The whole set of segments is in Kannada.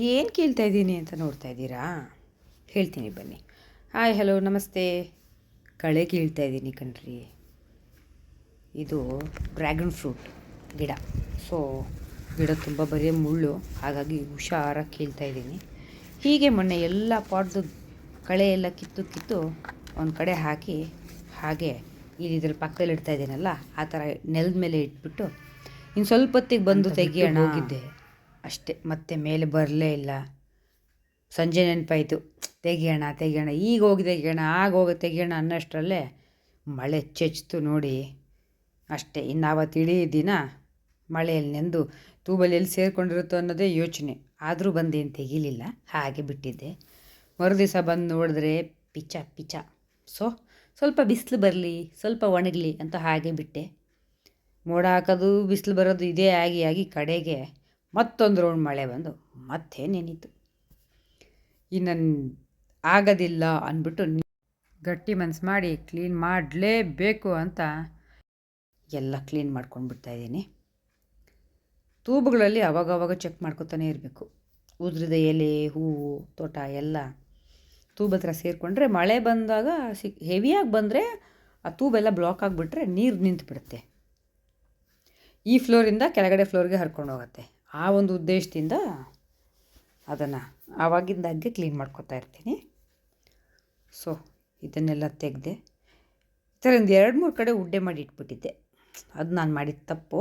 ಏನು ಕೇಳ್ತಾ ಇದ್ದೀನಿ ಅಂತ ನೋಡ್ತಾ ಇದ್ದೀರಾ? ಹೇಳ್ತೀನಿ ಬನ್ನಿ. ಹಾಯ್ ಹಲೋ ನಮಸ್ತೆ. ಕಳೆ ಕೀಳ್ತಾ ಇದ್ದೀನಿ ಕಣ್ರಿ. ಇದು ಡ್ರ್ಯಾಗನ್ ಫ್ರೂಟ್ ಗಿಡ. ಸೊ ಗಿಡ ತುಂಬ ಬರೀ ಮುಳ್ಳು, ಹಾಗಾಗಿ ಹುಷಾರಾಗಿ ಕೀಳ್ತಾ ಇದ್ದೀನಿ. ಹೀಗೆ ಮೊನ್ನೆ ಎಲ್ಲ ಪಾಟ್ದು ಕಳೆ ಎಲ್ಲ ಕಿತ್ತು ಒಂದು ಕಡೆ ಹಾಕಿ, ಹಾಗೆ ಇದ್ರ ಪಕ್ಕದಲ್ಲಿ ಇಡ್ತಾ ಇದ್ದೀನಲ್ಲ, ಆ ಥರ ನೆಲದ ಮೇಲೆ ಇಟ್ಬಿಟ್ಟು ಇನ್ನು ಸ್ವಲ್ಪ ಹೊತ್ತಿಗೆ ಬಂದು ತೆಗಿಯೋಣ ಹೋಗಿದ್ದೆ ಅಷ್ಟೇ. ಮತ್ತೆ ಮೇಲೆ ಬರಲೇ ಇಲ್ಲ. ಸಂಜೆ ನೆನಪಾಯಿತು, ತೆಗಿಯೋಣ ಈಗ ಹೋಗಿ ತೆಗಿಯೋಣ, ತೆಗಿಯೋಣ ಅನ್ನೋಷ್ಟರಲ್ಲೇ ಮಳೆ ಚೆಚ್ತು ನೋಡಿ. ಅಷ್ಟೇ. ಇನ್ನು ಆವತ್ತು ಇಡೀ ದಿನ ಮಳೆಯಲ್ಲಿ ನೆಂದು ತೂಬಲ್ಲಿ ಎಲ್ಲಿ ಸೇರಿಕೊಂಡಿರುತ್ತೋ ಅನ್ನೋದೇ ಯೋಚನೆ. ಆದರೂ ಬಂದೇನು ತೆಗಿಲಿಲ್ಲ, ಹಾಗೆ ಬಿಟ್ಟಿದ್ದೆ. ಮರುದಿವಸ ಬಂದು ನೋಡಿದ್ರೆ ಪಿಚ. ಸ್ವಲ್ಪ ಬಿಸಿಲು ಬರಲಿ, ಸ್ವಲ್ಪ ಒಣಗಲಿ ಅಂತ ಹಾಗೆ ಬಿಟ್ಟೆ. ಮೋಡ ಹಾಕೋದು, ಬಿಸಿಲು ಬರೋದು ಇದೇ ಆಗಿ ಕಡೆಗೆ ಮತ್ತೊಂದು ರೌಂಡ್ ಮಳೆ ಬಂದು ಮತ್ತೆ ನೆನೀತು. ಇನ್ನು ಆಗೋದಿಲ್ಲ ಅಂದ್ಬಿಟ್ಟು ಗಟ್ಟಿ ಮನಸ್ಸು ಮಾಡಿ ಕ್ಲೀನ್ ಮಾಡಲೇಬೇಕು ಅಂತ ಎಲ್ಲ ಕ್ಲೀನ್ ಮಾಡ್ಕೊಂಡು ಬಿಡ್ತಾಯಿದ್ದೀನಿ. ತೂಬುಗಳಲ್ಲಿ ಅವಾಗವಾಗ ಚೆಕ್ ಮಾಡ್ಕೊತಾನೆ ಇರಬೇಕು. ಉದುರಿದ ಎಲೆ, ಹೂವು, ತೋಟ ಎಲ್ಲ ತೂಬು ಹತ್ರ ಸೇರಿಕೊಂಡ್ರೆ ಮಳೆ ಬಂದಾಗ ಹೆವಿಯಾಗಿ ಬಂದರೆ ಆ ತೂಬೆಲ್ಲ ಬ್ಲಾಕ್ ಆಗಿಬಿಟ್ರೆ ನೀರು ನಿಂತುಬಿಡುತ್ತೆ. ಈ ಫ್ಲೋರಿಂದ ಕೆಳಗಡೆ ಫ್ಲೋರ್ಗೆ ಹರ್ಕೊಂಡು ಹೋಗುತ್ತೆ. ಆ ಒಂದು ಉದ್ದೇಶದಿಂದ ಅದನ್ನು ಆವಾಗಿಂದಾಗೆ ಕ್ಲೀನ್ ಮಾಡ್ಕೊತಾ ಇರ್ತೀನಿ. ಸೊ ಇದನ್ನೆಲ್ಲ ತೆಗೆದೆ. ಈ ಥರ ಒಂದು 2-3 ಕಡೆ ಉಡ್ಡೆ ಮಾಡಿ ಇಟ್ಬಿಟ್ಟಿದ್ದೆ. ಅದು ನಾನು ಮಾಡಿದ ತಪ್ಪು.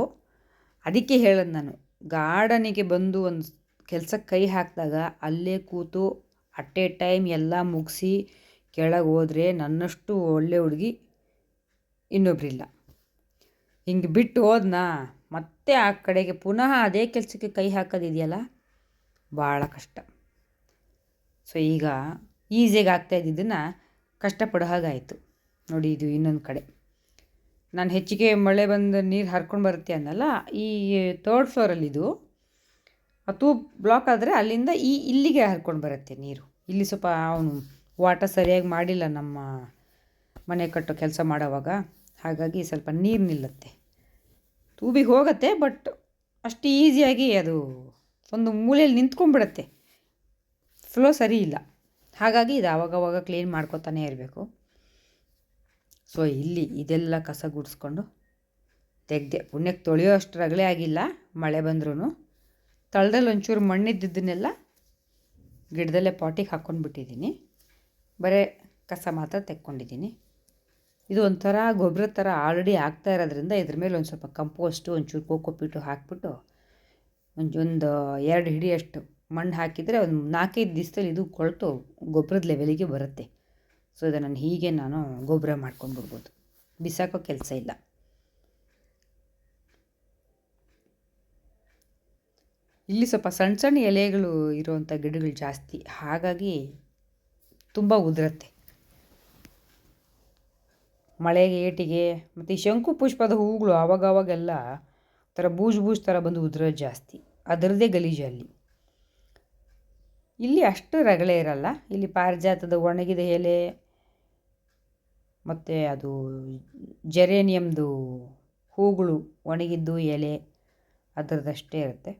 ಅದಕ್ಕೆ ಹೇಳೋದು, ನಾನು ಗಾರ್ಡನಿಗೆ ಬಂದು ಒಂದು ಕೆಲಸಕ್ಕೆ ಕೈ ಹಾಕಿದಾಗ ಅಲ್ಲೇ ಕೂತು ಅಟ್ ಎ ಟೈಮ್ ಎಲ್ಲ ಮುಗಿಸಿ ಕೆಳಗೆ ಹೋದರೆ ನನ್ನಷ್ಟು ಒಳ್ಳೆ ಹುಡುಗಿ ಇನ್ನೊಬ್ಬರಿಲ್ಲ. ಹಿಂಗೆ ಬಿಟ್ಟು ಹೋದ್ನಾ ಮತ್ತೆ ಆ ಕಡೆಗೆ ಪುನಃ ಅದೇ ಕೆಲಸಕ್ಕೆ ಕೈ ಹಾಕೋದಿದೆಯಲ್ಲ, ಭಾಳ ಕಷ್ಟ. ಸೊ ಈಗ ಈಸಿಯಾಗಿ ಆಗ್ತಾಯಿದ್ದನ್ನು ಕಷ್ಟಪಡೋ ಹಾಗಾಯಿತು ನೋಡಿ. ಇದು ಇನ್ನೊಂದು ಕಡೆ ನಾನು ಹೆಚ್ಚಿಗೆ ಮಳೆ ಬಂದು ನೀರು ಹರ್ಕೊಂಡು ಬರುತ್ತೆ ಅನ್ನಲ್ಲ, ಈ 3rd ಫ್ಲೋರಲ್ಲಿದು ಆ ತೂಬ್ ಬ್ಲಾಕ್ ಆದರೆ ಅಲ್ಲಿಂದ ಇಲ್ಲಿಗೆ ಹರ್ಕೊಂಡು ಬರುತ್ತೆ ನೀರು. ಇಲ್ಲಿ ಸ್ವಲ್ಪ ಅವನು ವಾಟರ್ ಸರಿಯಾಗಿ ಮಾಡಿಲ್ಲ ನಮ್ಮ ಮನೆ ಕಟ್ಟೋ ಕೆಲಸ ಮಾಡೋವಾಗ, ಹಾಗಾಗಿ ಸ್ವಲ್ಪ ನೀರು ನಿಲ್ಲುತ್ತೆ. ತೂಬಿಗೆ ಹೋಗುತ್ತೆ, ಬಟ್ ಅಷ್ಟು ಈಸಿಯಾಗಿ ಅದು ಒಂದು ಮೂಲೆಯಲ್ಲಿ ನಿಂತ್ಕೊಂಡ್ಬಿಡತ್ತೆ. ಫ್ಲೋ ಸರಿ ಇಲ್ಲ. ಹಾಗಾಗಿ ಇದು ಆವಾಗವಾಗ ಕ್ಲೀನ್ ಮಾಡ್ಕೊತಾನೆ ಇರಬೇಕು. ಸೊ ಇಲ್ಲಿ ಇದೆಲ್ಲ ಕಸ ಗುಡಿಸ್ಕೊಂಡು ತೆಗೆದೆ. ಪುಣ್ಯಕ್ಕೆ ತೊಳೆಯೋ ಅಷ್ಟು ರಗಳೆ ಆಗಿಲ್ಲ ಮಳೆ ಬಂದ್ರೂ. ತಳದಲ್ಲಿ ಒಂಚೂರು ಮಣ್ಣಿದ್ದನ್ನೆಲ್ಲ ಗಿಡದಲ್ಲೇ ಪಾಟಿಗೆ ಹಾಕ್ಕೊಂಡ್ಬಿಟ್ಟಿದ್ದೀನಿ. ಬರೀ ಕಸ ಮಾತ್ರ ತೆಕ್ಕೊಂಡಿದ್ದೀನಿ. ಇದು ಒಂಥರ ಗೊಬ್ಬರ ಥರ ಆಲ್ರೆಡಿ ಆಗ್ತಾ ಇರೋದ್ರಿಂದ ಇದ್ರ ಮೇಲೆ ಒಂದು ಸ್ವಲ್ಪ ಕಂಪೋಸ್ಟು, ಒಂಚೂರು ಕೋಕೋಪೀಟು ಹಾಕಿಬಿಟ್ಟು ಒಂದು 2 ಹಿಡಿಯಷ್ಟು ಮಣ್ಣು ಹಾಕಿದರೆ ಒಂದು 4-5 ದಿವಸದಲ್ಲಿ ಇದು ಕೊಳೆತು ಗೊಬ್ಬರದ ಲೆವೆಲಿಗೆ ಬರುತ್ತೆ. ಸೊ ಇದನ್ನು ಹೀಗೆ ನಾನು ಗೊಬ್ಬರ ಮಾಡ್ಕೊಂಡ್ಬಿಡ್ಬೋದು, ಬಿಸಾಕೋ ಕೆಲಸ ಇಲ್ಲ. ಇಲ್ಲಿ ಸ್ವಲ್ಪ ಸಣ್ಣ ಎಲೆಗಳು ಇರುವಂಥ ಗಿಡಗಳು ಜಾಸ್ತಿ, ಹಾಗಾಗಿ ತುಂಬ ಉದುರುತ್ತೆ ಮಳೆಗೆ ಏಟಿಗೆ. ಮತ್ತು ಈ ಶಂಕು ಪುಷ್ಪದ ಹೂಗಳು ಆವಾಗವಾಗೆಲ್ಲ ಥರ ಬೂಜ್ ಥರ ಬಂದು ಉದುರೋದು ಜಾಸ್ತಿ. ಅದರದ್ದೇ ಗಲೀಜು ಅಲ್ಲಿ. ಇಲ್ಲಿ ಅಷ್ಟು ರಗಳೆ ಇರಲ್ಲ. ಇಲ್ಲಿ ಪಾರಿಜಾತದ ಒಣಗಿದ ಎಲೆ ಮತ್ತು ಅದು ಜೆರೇನಿಯಮ್ದು ಹೂಗಳು ಒಣಗಿದ್ದು ಎಲೆ ಅದರದಷ್ಟೇ ಇರುತ್ತೆ.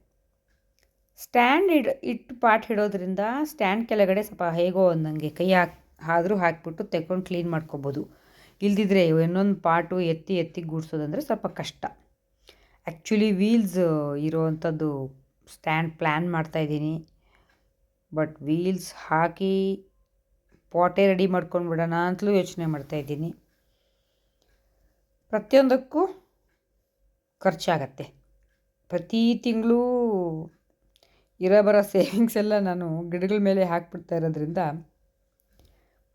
ಸ್ಟ್ಯಾಂಡ್ ಇಟ್ಟು ಪಾಟ್ ಇಡೋದ್ರಿಂದ ಸ್ಟ್ಯಾಂಡ್ ಕೆಳಗಡೆ ಸ್ವಲ್ಪ ಹೇಗೋ ನನಗೆ ಕೈ ಆದರೂ ಹಾಕಿಬಿಟ್ಟು ತೆಕ್ಕೊಂಡು ಕ್ಲೀನ್ ಮಾಡ್ಕೊಬೋದು. ಇಲ್ದಿದ್ರೆ ಇನ್ನೊಂದು ಪಾಟು ಎತ್ತಿ ಗೂಡಿಸೋದಂದರೆ ಸ್ವಲ್ಪ ಕಷ್ಟ. ಆ್ಯಕ್ಚುಲಿ ವೀಲ್ಸ್ ಇರೋವಂಥದ್ದು ಸ್ಟ್ಯಾಂಡ್ ಪ್ಲ್ಯಾನ್ ಮಾಡ್ತಾಯಿದ್ದೀನಿ, ಬಟ್ ವೀಲ್ಸ್ ಹಾಕಿ ಪಾಟೇ ರೆಡಿ ಮಾಡ್ಕೊಂಡ್ಬಿಡೋಣ ಅಂತಲೂ ಯೋಚನೆ ಮಾಡ್ತಾಯಿದ್ದೀನಿ. ಪ್ರತಿಯೊಂದಕ್ಕೂ ಖರ್ಚಾಗತ್ತೆ. ಪ್ರತಿ ತಿಂಗಳು ಬರೋ ಸೇವಿಂಗ್ಸ್ ಎಲ್ಲ ನಾನು ಗಿಡಗಳ ಮೇಲೆ ಹಾಕ್ಬಿಡ್ತಾ ಇರೋದ್ರಿಂದ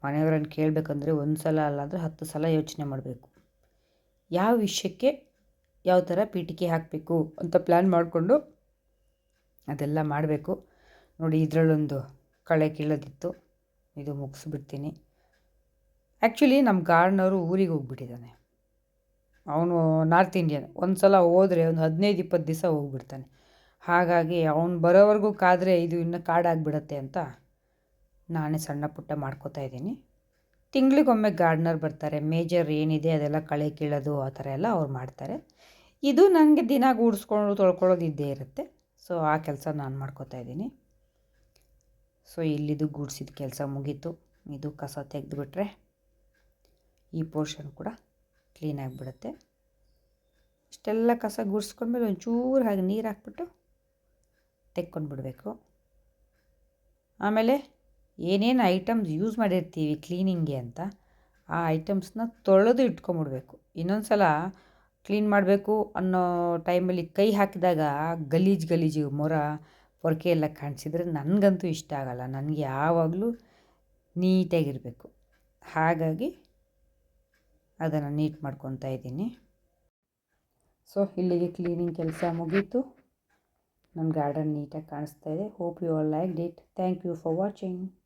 ಮನೆಯವರನ್ನು ಕೇಳಬೇಕಂದ್ರೆ ಒಂದು ಸಲ ಅಲ್ಲಾಂದರೆ 10 ಸಲ ಯೋಚನೆ ಮಾಡಬೇಕು. ಯಾವ ವಿಷಯಕ್ಕೆ ಯಾವ ಥರ ಪೀಟಿಕೆ ಹಾಕಬೇಕು ಅಂತ ಪ್ಲ್ಯಾನ್ ಮಾಡಿಕೊಂಡು ಅದೆಲ್ಲ ಮಾಡಬೇಕು. ನೋಡಿ, ಇದರಲ್ಲೊಂದು ಕಳೆ ಕೀಳೋದಿತ್ತು, ಇದು ಮುಗಿಸ್ಬಿಡ್ತೀನಿ. ಆ್ಯಕ್ಚುಲಿ ನಮ್ಮ ಗಾರ್ಡ್ನವರು ಊರಿಗೆ ಹೋಗ್ಬಿಟ್ಟಿದ್ದಾನೆ. ಅವನು ನಾರ್ತ್ ಇಂಡಿಯನ್. ಒಂದು ಸಲ ಹೋದರೆ ಒಂದು 15-20 ದಿವಸ ಹೋಗ್ಬಿಡ್ತಾನೆ. ಹಾಗಾಗಿ ಅವನು ಬರೋವರೆಗೂ ಕಾದರೆ ಇದು ಇನ್ನೂ ಕಾಡಾಗಿಬಿಡತ್ತೆ ಅಂತ ನಾನೇ ಸಣ್ಣ ಪುಟ್ಟ ಮಾಡ್ಕೋತಾ ಇದ್ದೀನಿ. ತಿಂಗಳಿಗೊಮ್ಮೆ ಗಾರ್ಡ್ನರ್ ಬರ್ತಾರೆ. ಮೇಜರ್ ಏನಿದೆ ಅದೆಲ್ಲ ಕಳೆ ಕೀಳೋದು ಆ ಥರ ಎಲ್ಲ ಅವ್ರು ಮಾಡ್ತಾರೆ. ಇದು ನನಗೆ ದಿನ ಗೂಡಿಸ್ಕೊಂಡು ತೊಳ್ಕೊಳ್ಳೋದು ಇದ್ದೇ ಇರುತ್ತೆ. ಸೊ ಆ ಕೆಲಸ ನಾನು ಮಾಡ್ಕೋತಾ ಇದ್ದೀನಿ. ಸೊ ಇಲ್ಲಿದು ಗೂಡ್ಸಿದ ಕೆಲಸ ಮುಗೀತು. ಇದು ಕಸ ತೆಗೆದುಬಿಟ್ರೆ ಈ ಪೋರ್ಷನ್ ಕೂಡ ಕ್ಲೀನಾಗಿಬಿಡುತ್ತೆ. ಇಷ್ಟೆಲ್ಲ ಕಸ ಗುಡಿಸ್ಕೊಂಡ್ಮೇಲೆ ಒಂಚೂರು ಹಾಗೆ ನೀರು ಹಾಕ್ಬಿಟ್ಟು ತೆಕ್ಕೊಂಡ್ಬಿಡ್ಬೇಕು. ಆಮೇಲೆ ಏನೇನು ಐಟಮ್ಸ್ ಯೂಸ್ ಮಾಡಿರ್ತೀವಿ ಕ್ಲೀನಿಂಗ್ಗೆ ಅಂತ ಆ ಐಟಮ್ಸ್ನ ತೊಳೆದು ಇಟ್ಕೊಂಬಿಡ್ಬೇಕು. ಇನ್ನೊಂದು ಸಲ ಕ್ಲೀನ್ ಮಾಡಬೇಕು ಅನ್ನೋ ಟೈಮಲ್ಲಿ ಕೈ ಹಾಕಿದಾಗ ಗಲೀಜು ಪೊರಕೆ ಎಲ್ಲ ಕಾಣಿಸಿದ್ರೆ ನನಗಂತೂ ಇಷ್ಟ ಆಗಲ್ಲ. ನನಗೆ ಯಾವಾಗಲೂ ನೀಟಾಗಿರಬೇಕು. ಹಾಗಾಗಿ ಅದನ್ನು ನೀಟ್ ಮಾಡ್ಕೊತಾ ಇದ್ದೀನಿ. ಸೊ ಇಲ್ಲಿಗೆ ಕ್ಲೀನಿಂಗ್ ಕೆಲಸ ಮುಗೀತು. ನಮ್ಮ ಗಾರ್ಡನ್ ನೀಟಾಗಿ ಕಾಣಿಸ್ತಾ ಇದೆ. Hope you all liked it. Thank you for watching.